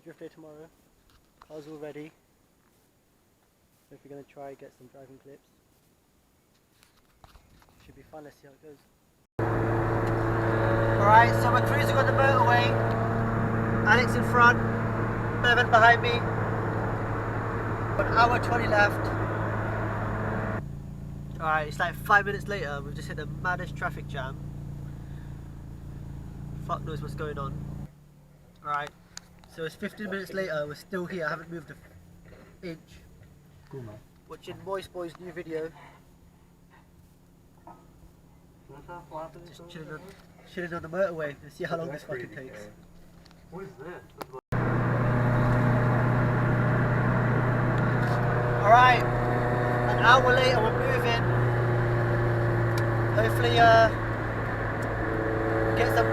got a drift day tomorrow. Car's all ready. If we're going to try get some driving clips. Should be fun, let's see how it goes. Alright, so we're cruising on the motorway. Alex in front, Bevan behind me. 1 hour 20 left. Alright, it's like 5 minutes later, we've just hit the maddest traffic jam. Fuck knows what's going on. Alright, so it's 15 minutes later, we're still here, I haven't moved an inch. Cool, man. Watching Moist Boy's new video. Just chilling on the motorway to see how long this fucking takes. What is this? Alright, an hour later we're moving. Hopefully get some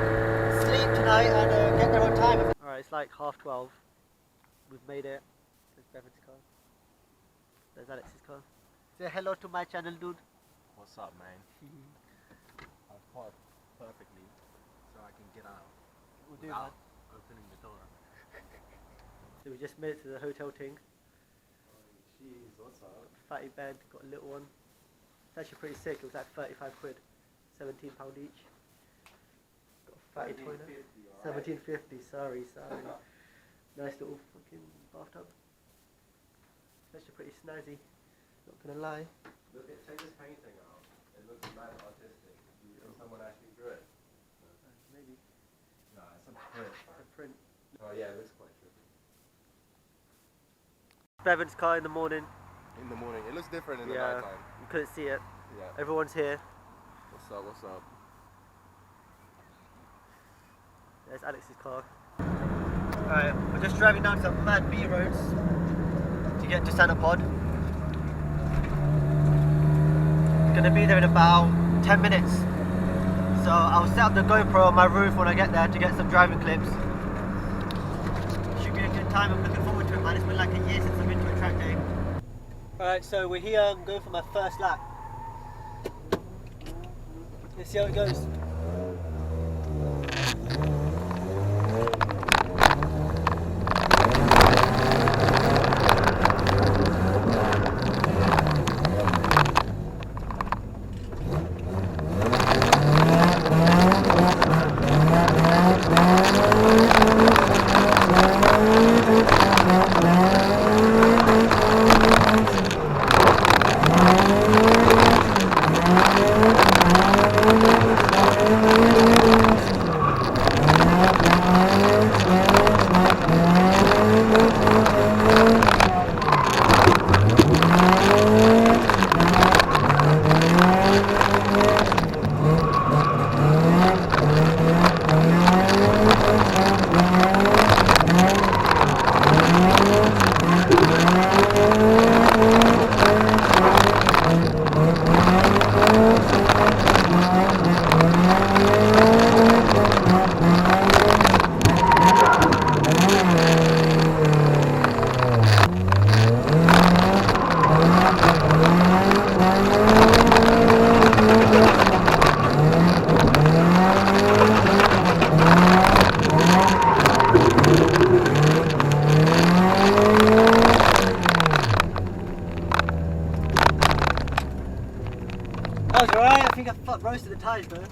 sleep tonight and get there on time. Alright, it's like 12:30. We've made it. There's Bevan's car. There's Alex's car. Say hello to my channel, dude. What's up, man? I've parked perfectly so I can get out without opening the door. So we just made it to the hotel thing. Jeez, what's up? Fatty bed, got a little one. It's actually pretty sick. It was like 35 quid, £17 each. Got a fatty toilet. 17.50. Sorry. Nice little fucking bathtub. It's actually pretty snazzy. Not gonna lie. Look at, take this painting out. It looks mad artistic. Can someone actually drew it? Maybe. No, it's a print. It's a print. Oh yeah, it looks quite trippy. Bevan's car in the morning. In the morning. It looks different in the night time. You couldn't see it. Yeah. Everyone's here. What's up, what's up? There's Alex's car. Alright, we're just driving down some mad B roads to get to Santa Pod. Gonna be there in about 10 minutes. So I'll set up the GoPro on my roof when I get there to get some driving clips. Should be a good time, I'm looking forward to it, man. It's been like a year since I've been to a track day. Alright, so we're here, I'm going for my first lap. Let's see how it goes. That was alright, I think I roasted the tyres though.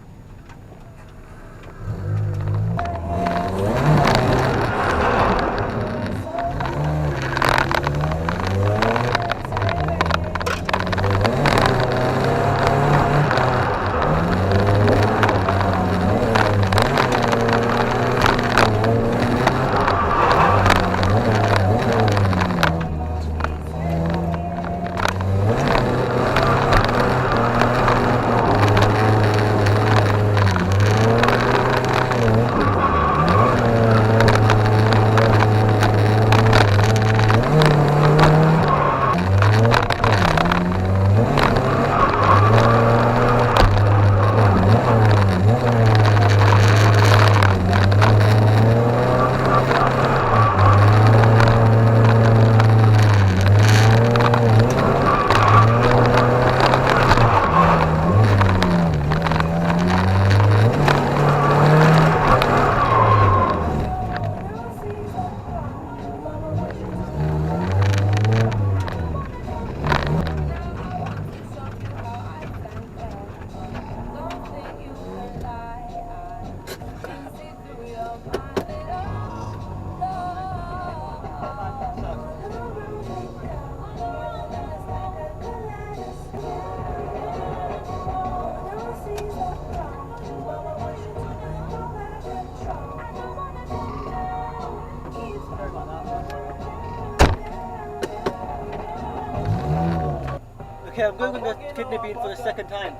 Okay, I'm going with the kidney bean for the second time.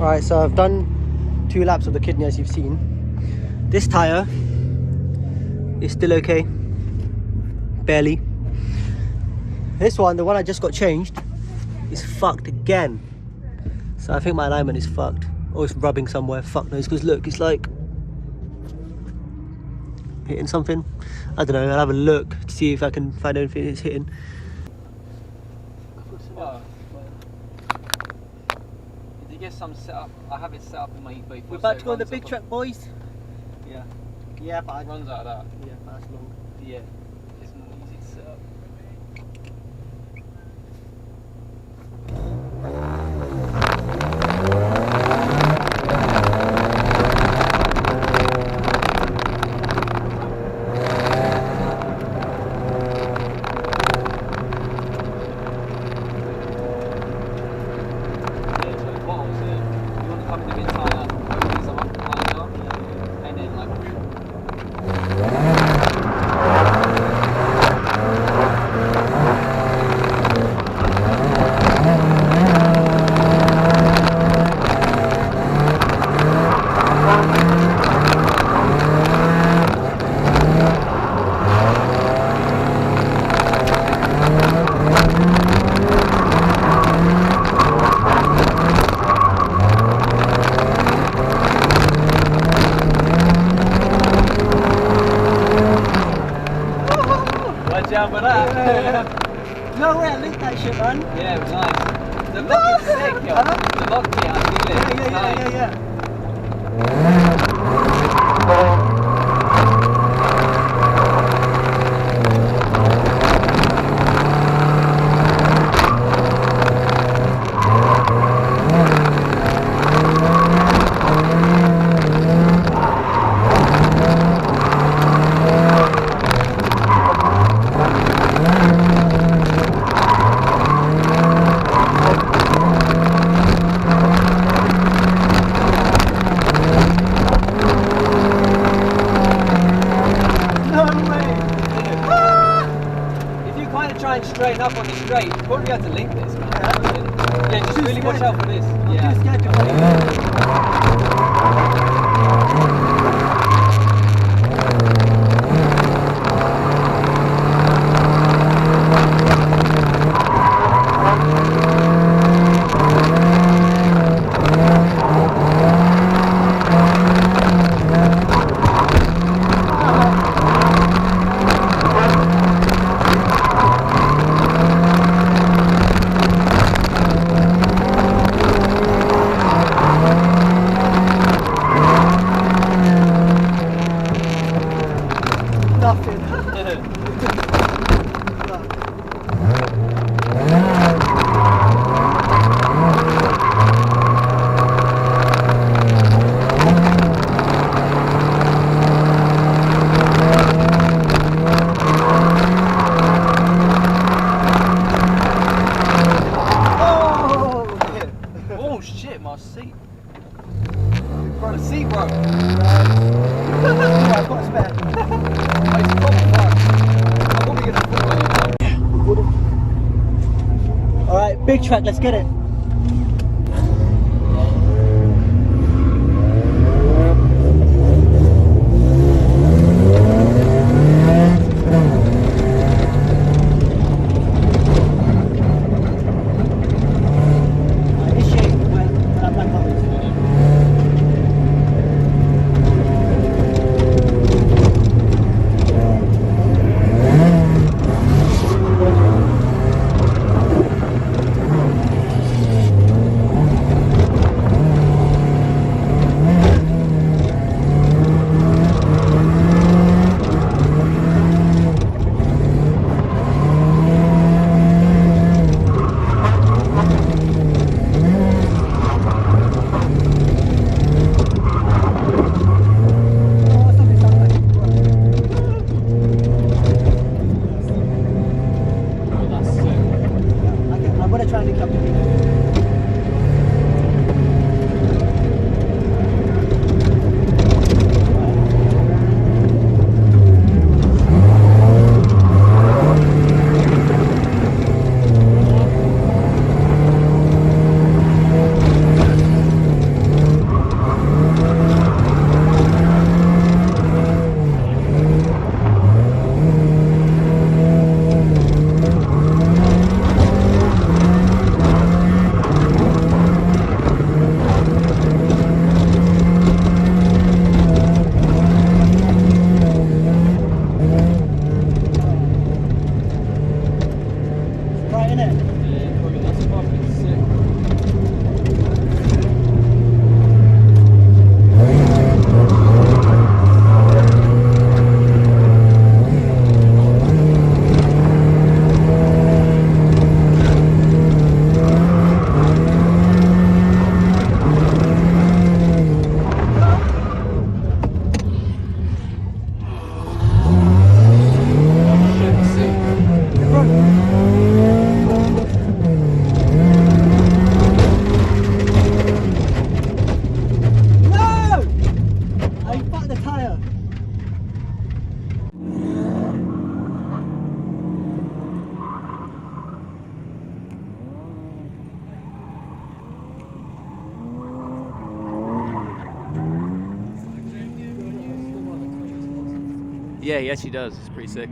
Alright, so I've done 2 laps of the kidney as you've seen. This tyre is still okay, barely. This one, the one I just got changed, is fucked again. So I think my alignment is fucked. Or it's rubbing somewhere, fuck knows, because look, it's like hitting something. I don't know, I'll have a look to see if I can find anything it's hitting. Get some set up. I have it set up in my E34. We're about to go on the big track, boys. Yeah. Yeah, but it runs out of that. Yeah, but that's long. Yeah. It's more easy to set up. No way, I linked that shit, man. Yeah, it was nice. The lock is sick, yo. The lock, yeah, I feel it. It's nice. Yeah. Mate, you probably have to link this, man. Yeah. Yeah, just really watch out for this. I'm Yeah. too scared to play. Nothing. Oh shit, my seat. Bro, the seat broke. I've got a spare. It's proper fucked. I'm probably gonna fall over. Alright, big track, let's get it. Initiate when I'm back on. I'm gonna try and link up to you. Right in it. That's fucking sick. Shit, see. No! I fucked the tyre. Yeah, he actually does. It's pretty sick.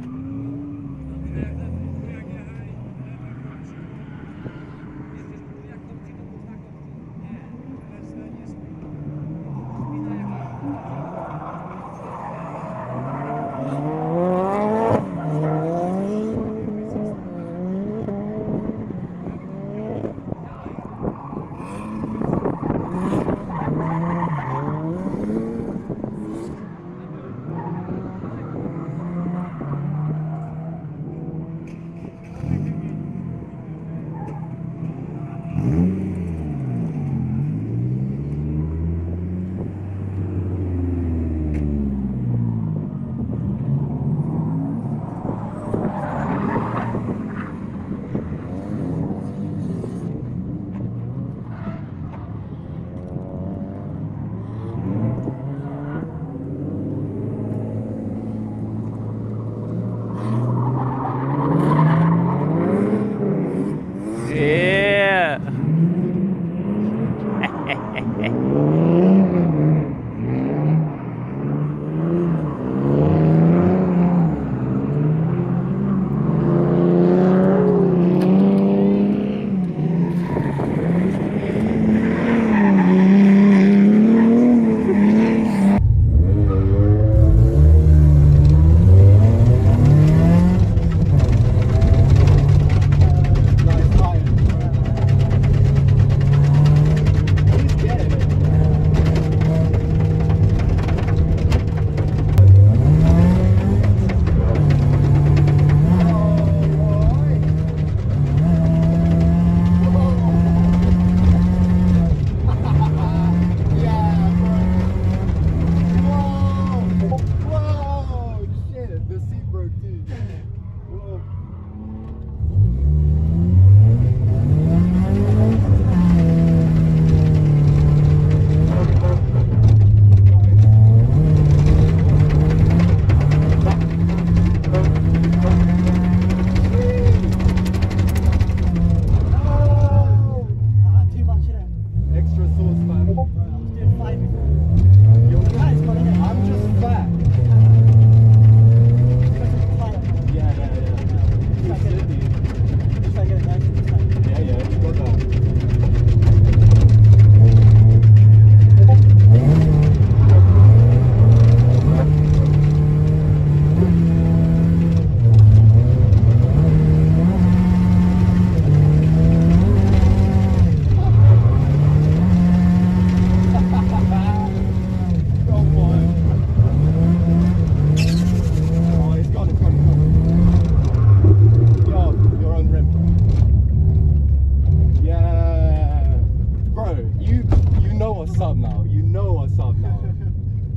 what's up now. You know what's up now.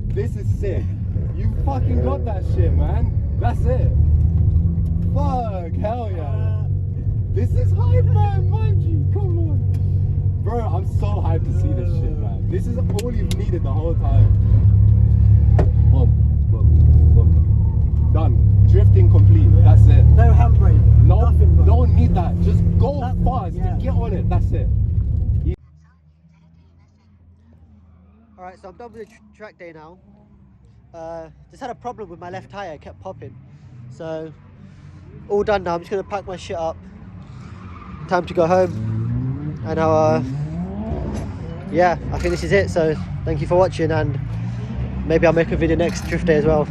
This is sick. You fucking got that shit, man. That's it. Fuck, hell yeah. This is hype, man, mind you. Come on. Bro, I'm so hyped to see this shit, man. This is all you've needed the whole time. Boom, boom, boom. Done. Drifting complete. That's it. No handbrake. No, Nothing, bro. don't need that. Just go fast. Yeah. Get on it. That's it. Alright, so I'm done with the track day now. Just had a problem with my left tyre, it kept popping. So, all done now. I'm just going to pack my shit up. Time to go home. And yeah, I think this is it. So, thank you for watching, and maybe I'll make a video next drift day as well.